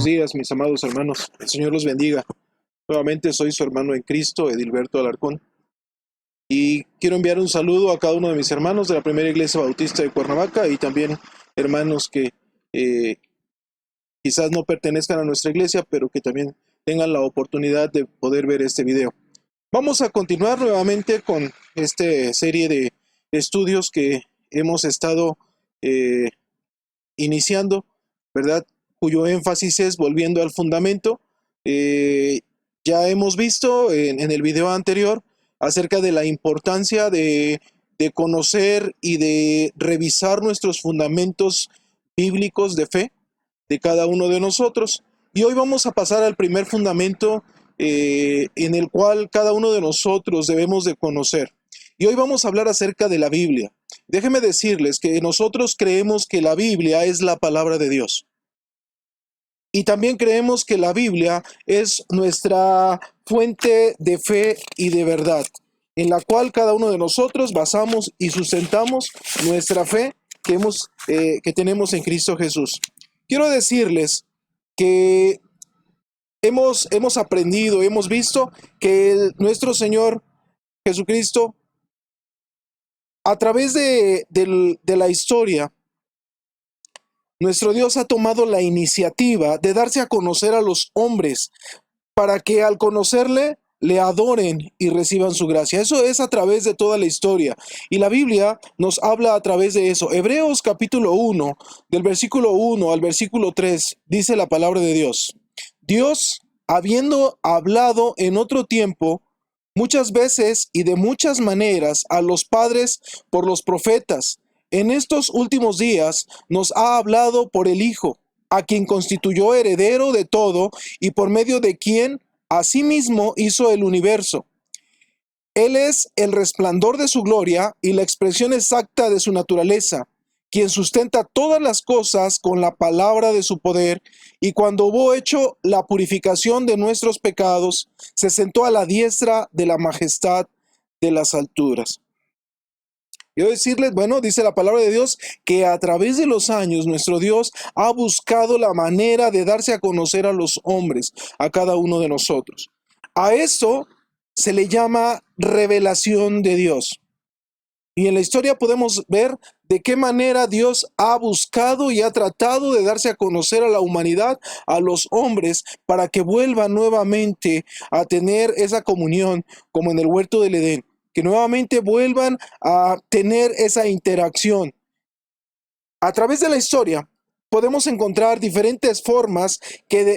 buenos días, mis amados hermanos. El Señor los bendiga. Nuevamente soy su hermano en Cristo, Edilberto Alarcón. Y quiero enviar un saludo a cada uno de mis hermanos de la Primera Iglesia Bautista de Cuernavaca y también hermanos que quizás no pertenezcan a nuestra iglesia, pero que también tengan la oportunidad de poder ver este video. Vamos a continuar nuevamente con esta serie de estudios que hemos estado iniciando, ¿verdad? Cuyo énfasis es volviendo al fundamento. Ya hemos visto en el video anterior acerca de la importancia de conocer y de revisar nuestros fundamentos bíblicos de fe de cada uno de nosotros. Y hoy vamos a pasar al primer fundamento en el cual cada uno de nosotros debemos de conocer. Y hoy vamos a hablar acerca de la Biblia. Déjenme decirles que nosotros creemos que la Biblia es la palabra de Dios. Y también creemos que la Biblia es nuestra fuente de fe y de verdad, en la cual cada uno de nosotros basamos y sustentamos nuestra fe que tenemos en Cristo Jesús. Quiero decirles que hemos aprendido, hemos visto que nuestro Señor Jesucristo, a través de la historia, nuestro Dios ha tomado la iniciativa de darse a conocer a los hombres para que al conocerle le adoren y reciban su gracia. Eso es a través de toda la historia. Y la Biblia nos habla a través de eso. Hebreos capítulo 1, del versículo 1 al versículo 3, dice la palabra de Dios. Dios, habiendo hablado en otro tiempo, muchas veces y de muchas maneras a los padres por los profetas, en estos últimos días nos ha hablado por el Hijo, a quien constituyó heredero de todo y por medio de quien asimismo hizo el universo. Él es el resplandor de su gloria y la expresión exacta de su naturaleza, quien sustenta todas las cosas con la palabra de su poder, y cuando hubo hecho la purificación de nuestros pecados, se sentó a la diestra de la majestad de las alturas. Quiero decirles, bueno, dice la palabra de Dios, que a través de los años nuestro Dios ha buscado la manera de darse a conocer a los hombres, a cada uno de nosotros. A esto se le llama revelación de Dios. Y en la historia podemos ver de qué manera Dios ha buscado y ha tratado de darse a conocer a la humanidad, a los hombres, para que vuelvan nuevamente a tener esa comunión como en el huerto del Edén. Que nuevamente vuelvan a tener esa interacción. A través de la historia podemos encontrar diferentes formas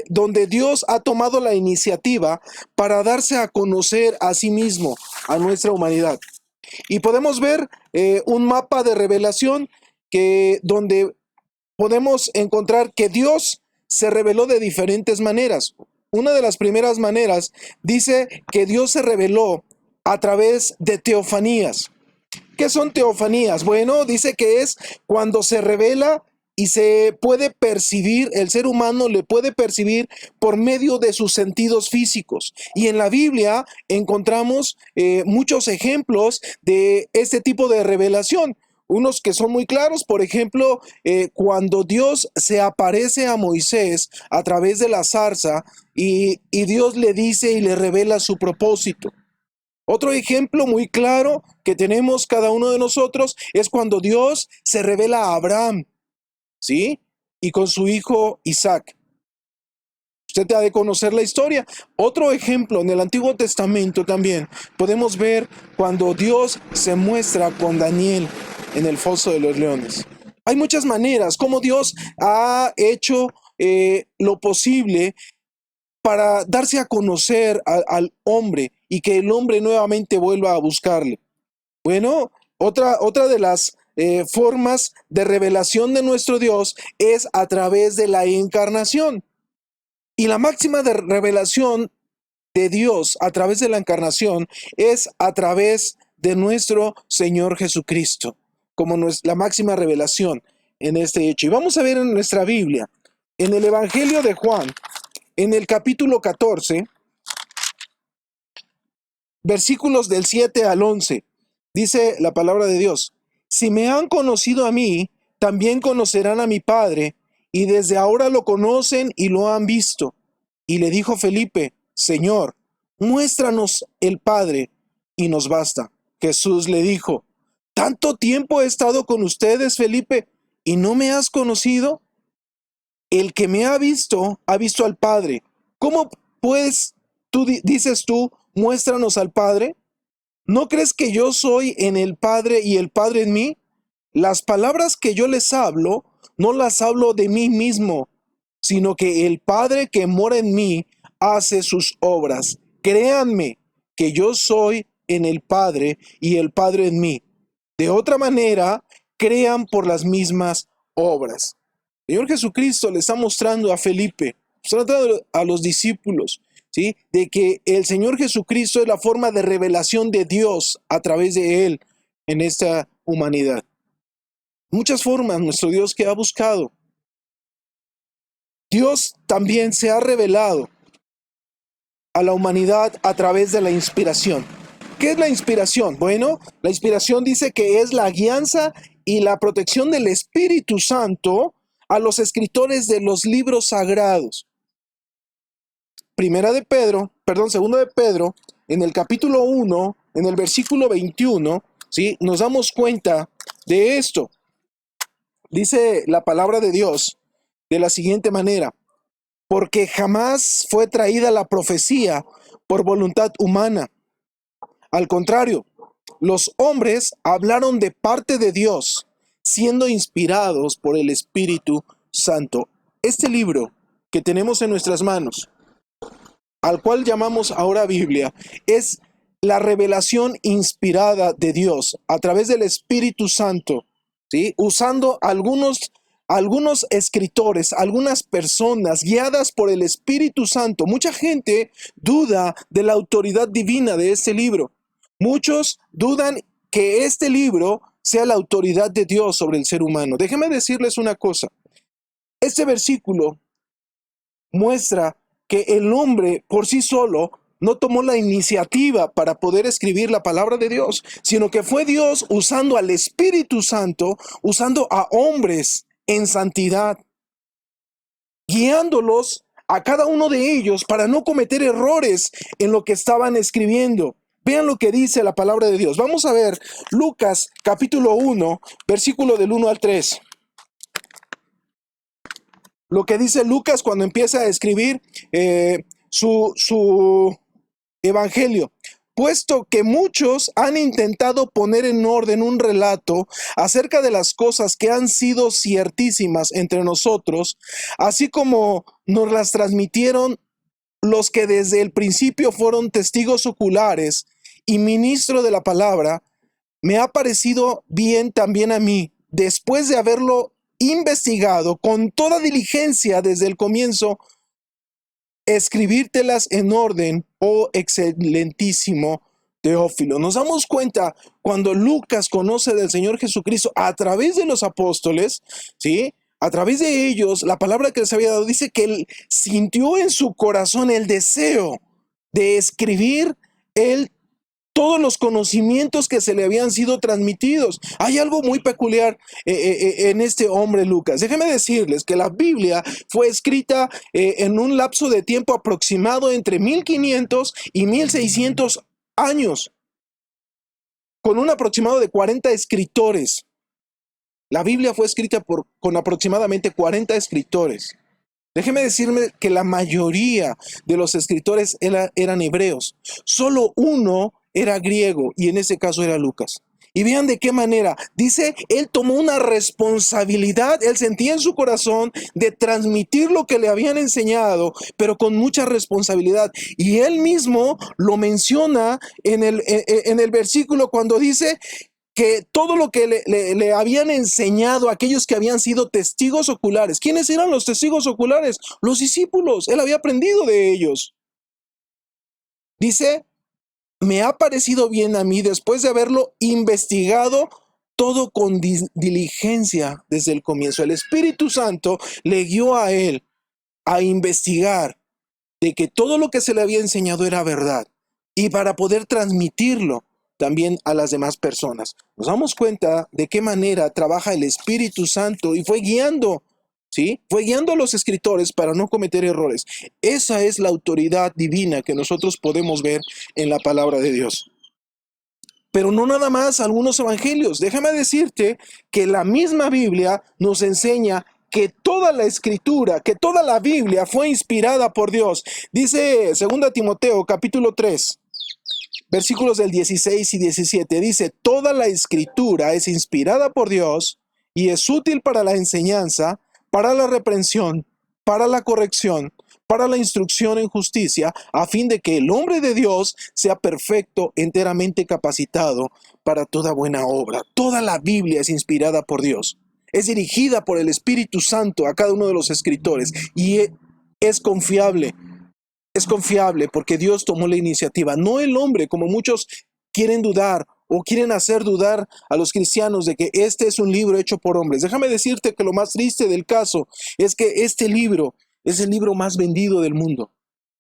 donde Dios ha tomado la iniciativa para darse a conocer a sí mismo, a nuestra humanidad. Y podemos ver un mapa de revelación donde podemos encontrar que Dios se reveló de diferentes maneras. Una de las primeras maneras dice que Dios se reveló a través de teofanías. ¿Qué son teofanías? Bueno, dice que es cuando se revela y se puede percibir, el ser humano le puede percibir por medio de sus sentidos físicos. Y en la Biblia encontramos muchos ejemplos de este tipo de revelación. Unos que son muy claros, por ejemplo, cuando Dios se aparece a Moisés a través de la zarza y Dios le dice y le revela su propósito. Otro ejemplo muy claro que tenemos cada uno de nosotros es cuando Dios se revela a Abraham, ¿sí? Y con su hijo Isaac. Usted ha de conocer la historia. Otro ejemplo en el Antiguo Testamento también podemos ver cuando Dios se muestra con Daniel en el foso de los leones. Hay muchas maneras como Dios ha hecho lo posible para darse a conocer al hombre y que el hombre nuevamente vuelva a buscarle. Bueno, otra de las formas de revelación de nuestro Dios es a través de la encarnación. Y la máxima de revelación de Dios a través de la encarnación es a través de nuestro Señor Jesucristo, como la máxima revelación en este hecho. Y vamos a ver en nuestra Biblia, en el Evangelio de Juan, en el capítulo 14, versículos del 7 al 11, dice la palabra de Dios: si me han conocido a mí, también conocerán a mi Padre, y desde ahora lo conocen y lo han visto. Y le dijo Felipe: Señor, muéstranos el Padre, y nos basta. Jesús le dijo: ¿Tanto tiempo he estado con ustedes, Felipe, y no me has conocido? El que me ha visto al Padre. ¿Cómo pues dices tú, muéstranos al Padre? ¿No crees que yo soy en el Padre y el Padre en mí? Las palabras que yo les hablo, no las hablo de mí mismo, sino que el Padre que mora en mí hace sus obras. Créanme que yo soy en el Padre y el Padre en mí. De otra manera, crean por las mismas obras. El Señor Jesucristo le está mostrando a Felipe, está mostrando a los discípulos, ¿sí?, de que el Señor Jesucristo es la forma de revelación de Dios a través de Él en esta humanidad. Muchas formas nuestro Dios que ha buscado. Dios también se ha revelado a la humanidad a través de la inspiración. ¿Qué es la inspiración? Bueno, la inspiración dice que es la guianza y la protección del Espíritu Santo a los escritores de los libros sagrados. Segunda de Pedro, en el capítulo 1, en el versículo 21, ¿sí?, nos damos cuenta de esto. Dice la palabra de Dios de la siguiente manera: porque jamás fue traída la profecía por voluntad humana. Al contrario, los hombres hablaron de parte de Dios, siendo inspirados por el Espíritu Santo. Este libro que tenemos en nuestras manos, al cual llamamos ahora Biblia, es la revelación inspirada de Dios a través del Espíritu Santo, ¿sí?, usando algunos escritores, algunas personas guiadas por el Espíritu Santo. Mucha gente duda de la autoridad divina de este libro. Muchos dudan que este libro sea la autoridad de Dios sobre el ser humano. Déjenme decirles una cosa. Este versículo muestra que el hombre por sí solo no tomó la iniciativa para poder escribir la palabra de Dios, sino que fue Dios usando al Espíritu Santo, usando a hombres en santidad, guiándolos a cada uno de ellos para no cometer errores en lo que estaban escribiendo. Vean lo que dice la palabra de Dios. Vamos a ver Lucas capítulo 1, versículo del 1 al 3. Lo que dice Lucas cuando empieza a escribir su evangelio. Puesto que muchos han intentado poner en orden un relato acerca de las cosas que han sido ciertísimas entre nosotros, así como nos las transmitieron los que desde el principio fueron testigos oculares y ministro de la palabra, me ha parecido bien también a mí, después de haberlo investigado con toda diligencia desde el comienzo, escribírtelas en orden, oh excelentísimo Teófilo. Nos damos cuenta cuando Lucas conoce del Señor Jesucristo a través de los apóstoles, ¿sí?, a través de ellos, la palabra que les había dado, dice que él sintió en su corazón el deseo de escribir todos los conocimientos que se le habían sido transmitidos. Hay algo muy peculiar en este hombre Lucas. Déjenme decirles que la Biblia fue escrita en un lapso de tiempo aproximado entre 1500 y 1600 años, con un aproximado de 40 escritores. La Biblia fue escrita con aproximadamente 40 escritores. Déjeme decirme que la mayoría de los escritores eran hebreos. Solo uno era griego, y en ese caso era Lucas. Y vean de qué manera. Dice, él tomó una responsabilidad, él sentía en su corazón de transmitir lo que le habían enseñado, pero con mucha responsabilidad. Y él mismo lo menciona en el versículo cuando dice que todo lo que le habían enseñado a aquellos que habían sido testigos oculares. ¿Quiénes eran los testigos oculares? Los discípulos. Él había aprendido de ellos. Dice, me ha parecido bien a mí, después de haberlo investigado todo con diligencia desde el comienzo. El Espíritu Santo le guió a él a investigar de que todo lo que se le había enseñado era verdad, y para poder transmitirlo también a las demás personas. Nos damos cuenta de qué manera trabaja el Espíritu Santo y fue guiando ¿sí? Fue guiando a los escritores para no cometer errores. Esa es la autoridad divina que nosotros podemos ver en la palabra de Dios. Pero no nada más algunos evangelios. Déjame decirte que la misma Biblia nos enseña que toda la escritura, que toda la Biblia fue inspirada por Dios. Dice 2 Timoteo capítulo 3, versículos del 16 y 17. Dice, toda la escritura es inspirada por Dios y es útil para la enseñanza, para la reprensión, para la corrección, para la instrucción en justicia, a fin de que el hombre de Dios sea perfecto, enteramente capacitado para toda buena obra. Toda la Biblia es inspirada por Dios. Es dirigida por el Espíritu Santo a cada uno de los escritores y es confiable. Es confiable porque Dios tomó la iniciativa, no el hombre, como muchos quieren dudar o quieren hacer dudar a los cristianos de que este es un libro hecho por hombres. Déjame decirte que lo más triste del caso es que este libro es el libro más vendido del mundo,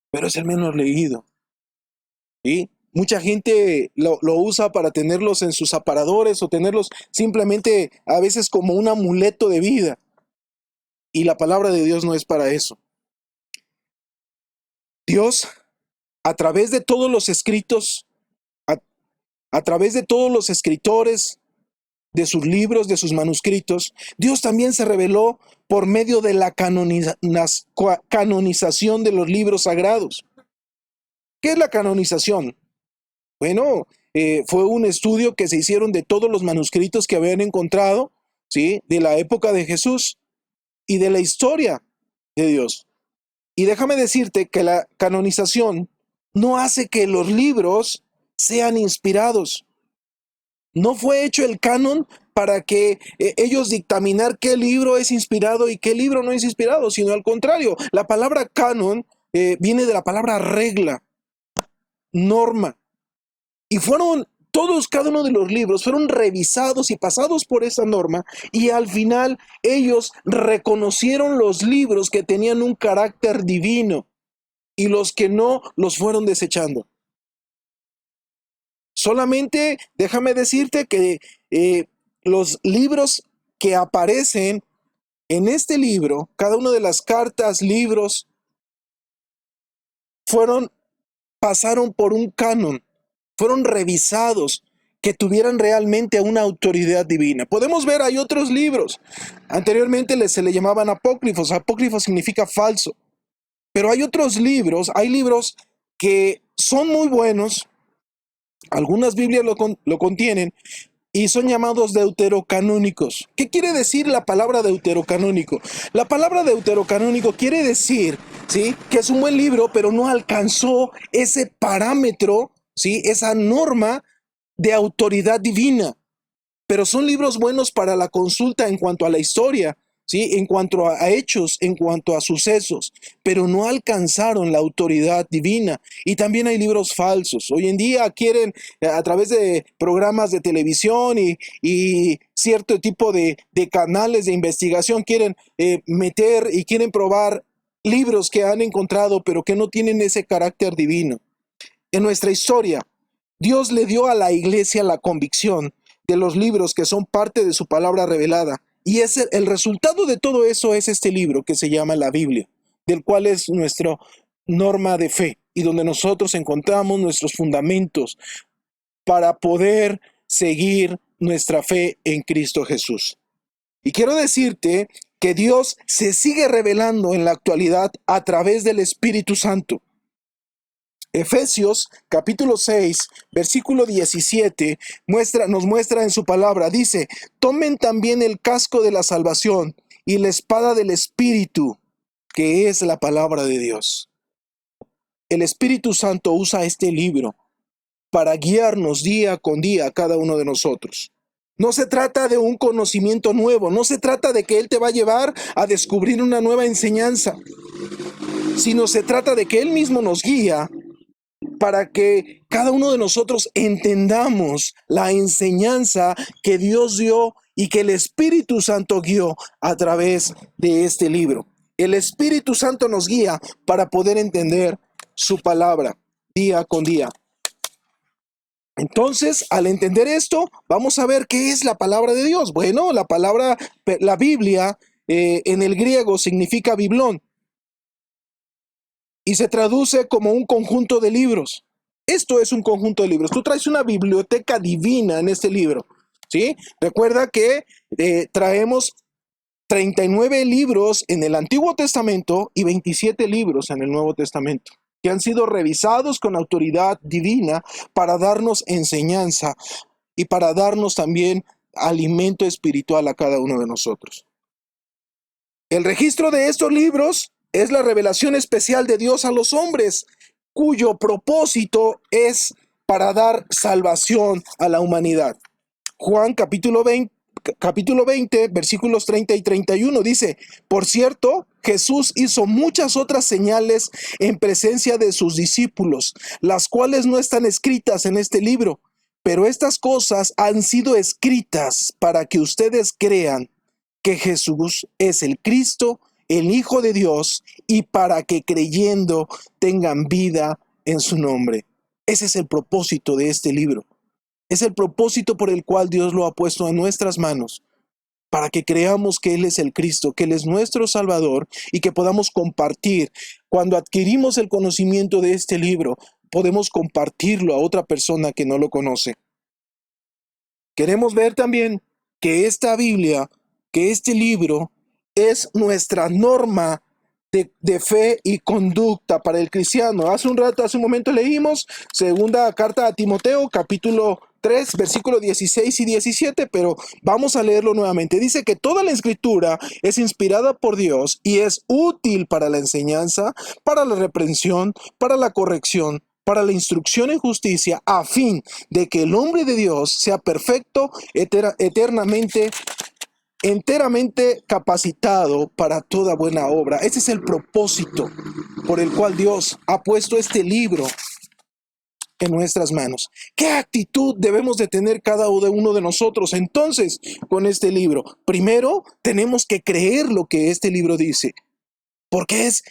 pero es el menos leído. ¿Sí? Mucha gente lo usa para tenerlos en sus aparadores o tenerlos simplemente a veces como un amuleto de vida. Y la palabra de Dios no es para eso. Dios, a través de todos los escritos, a través de todos los escritores, de sus libros, de sus manuscritos, Dios también se reveló por medio de la canonización de los libros sagrados. ¿Qué es la canonización? Bueno, fue un estudio que se hicieron de todos los manuscritos que habían encontrado, ¿sí? De la época de Jesús y de la historia de Dios. Y déjame decirte que la canonización no hace que los libros sean inspirados. No fue hecho el canon para que ellos dictaminar qué libro es inspirado y qué libro no es inspirado, sino al contrario. La palabra canon viene de la palabra regla, norma. Y fueron todos, cada uno de los libros, fueron revisados y pasados por esa norma, y al final ellos reconocieron los libros que tenían un carácter divino y los que no los fueron desechando. Solamente déjame decirte que los libros que aparecen en este libro, cada una de las cartas, libros, pasaron por un canon, fueron revisados, que tuvieran realmente una autoridad divina. Podemos ver, hay otros libros. Anteriormente se le llamaban apócrifos. Apócrifo significa falso. Pero hay otros libros, hay libros que son muy buenos. Algunas Biblias lo contienen y son llamados deuterocanónicos. ¿Qué quiere decir la palabra deuterocanónico? La palabra deuterocanónico quiere decir, ¿sí?, que es un buen libro, pero no alcanzó ese parámetro, ¿sí?, esa norma de autoridad divina. Pero son libros buenos para la consulta en cuanto a la historia, ¿sí?, en cuanto a hechos, en cuanto a sucesos, pero no alcanzaron la autoridad divina. Y también hay libros falsos. Hoy en día quieren, a través de programas de televisión y cierto tipo de canales de investigación, quieren meter y quieren probar libros que han encontrado, pero que no tienen ese carácter divino. En nuestra historia, Dios le dio a la iglesia la convicción de los libros que son parte de su palabra revelada. Y el resultado de todo eso es este libro que se llama la Biblia, del cual es nuestra norma de fe y donde nosotros encontramos nuestros fundamentos para poder seguir nuestra fe en Cristo Jesús. Y quiero decirte que Dios se sigue revelando en la actualidad a través del Espíritu Santo. Efesios capítulo 6, versículo 17 nos muestra en su palabra, dice, tomen también el casco de la salvación y la espada del Espíritu, que es la palabra de Dios. El Espíritu Santo usa este libro para guiarnos día con día a cada uno de nosotros. No se trata de un conocimiento nuevo, no se trata de que Él te va a llevar a descubrir una nueva enseñanza, sino se trata de que Él mismo nos guía para que cada uno de nosotros entendamos la enseñanza que Dios dio y que el Espíritu Santo guió a través de este libro. El Espíritu Santo nos guía para poder entender su palabra día con día. Entonces, al entender esto, vamos a ver qué es la palabra de Dios. Bueno, la Biblia en el griego significa biblón y se traduce como un conjunto de libros. Esto es un conjunto de libros. Tú traes una biblioteca divina en este libro, ¿sí? Recuerda que traemos 39 libros en el Antiguo Testamento y 27 libros en el Nuevo Testamento, que han sido revisados con autoridad divina para darnos enseñanza y para darnos también alimento espiritual a cada uno de nosotros. El registro de estos libros es la revelación especial de Dios a los hombres, cuyo propósito es para dar salvación a la humanidad. Juan capítulo 20, versículos 30 y 31 dice: por cierto, Jesús hizo muchas otras señales en presencia de sus discípulos, las cuales no están escritas en este libro, pero estas cosas han sido escritas para que ustedes crean que Jesús es el Cristo, el Hijo de Dios, y para que creyendo tengan vida en su nombre. Ese es el propósito de este libro. Es el propósito por el cual Dios lo ha puesto en nuestras manos, para que creamos que Él es el Cristo, que Él es nuestro Salvador y que podamos compartir. Cuando adquirimos el conocimiento de este libro, podemos compartirlo a otra persona que no lo conoce. Queremos ver también que esta Biblia, que este libro es nuestra norma de fe y conducta para el cristiano. Hace un momento leímos segunda carta a Timoteo, capítulo 3, versículos 16 y 17, pero vamos a leerlo nuevamente. Dice que toda la escritura es inspirada por Dios y es útil para la enseñanza, para la reprensión, para la corrección, para la instrucción en justicia, a fin de que el hombre de Dios sea perfecto, enteramente capacitado para toda buena obra. Ese es el propósito por el cual Dios ha puesto este libro en nuestras manos. ¿Qué actitud debemos de tener cada uno de nosotros entonces con este libro? Primero, tenemos que creer lo que este libro dice, porque es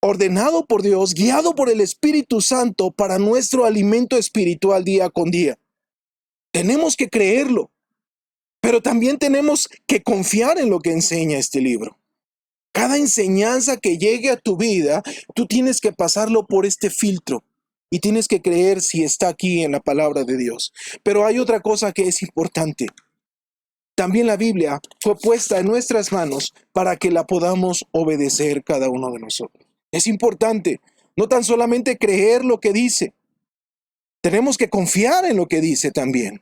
ordenado por Dios, guiado por el Espíritu Santo para nuestro alimento espiritual día con día. Tenemos que creerlo, pero también tenemos que confiar en lo que enseña este libro. Cada enseñanza que llegue a tu vida, tú tienes que pasarlo por este filtro y tienes que creer si está aquí en la palabra de Dios. Pero hay otra cosa que es importante. También la Biblia fue puesta en nuestras manos para que la podamos obedecer cada uno de nosotros. Es importante no tan solamente creer lo que dice, tenemos que confiar en lo que dice también,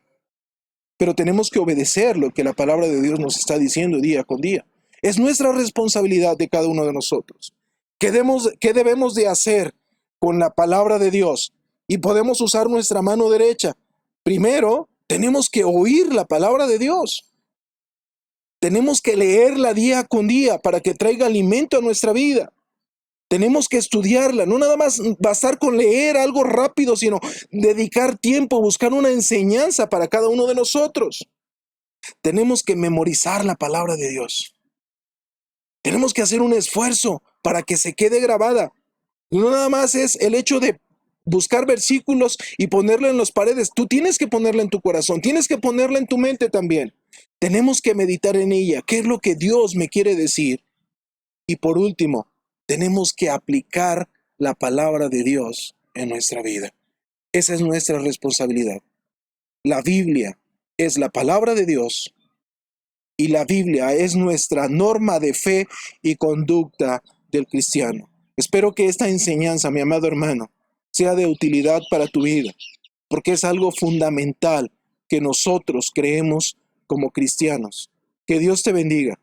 pero tenemos que obedecer lo que la palabra de Dios nos está diciendo día con día. Es nuestra responsabilidad de cada uno de nosotros. ¿Qué debemos de hacer con la palabra de Dios? Y podemos usar nuestra mano derecha. Primero, tenemos que oír la palabra de Dios. Tenemos que leerla día con día para que traiga alimento a nuestra vida. Tenemos que estudiarla, no nada más bastar con leer algo rápido, sino dedicar tiempo, buscar una enseñanza para cada uno de nosotros. Tenemos que memorizar la palabra de Dios. Tenemos que hacer un esfuerzo para que se quede grabada. No nada más es el hecho de buscar versículos y ponerla en las paredes. Tú tienes que ponerla en tu corazón, tienes que ponerla en tu mente también. Tenemos que meditar en ella. ¿Qué es lo que Dios me quiere decir? Y por último, tenemos que aplicar la palabra de Dios en nuestra vida. Esa es nuestra responsabilidad. La Biblia es la palabra de Dios y la Biblia es nuestra norma de fe y conducta del cristiano. Espero que esta enseñanza, mi amado hermano, sea de utilidad para tu vida, porque es algo fundamental que nosotros creemos como cristianos. Que Dios te bendiga.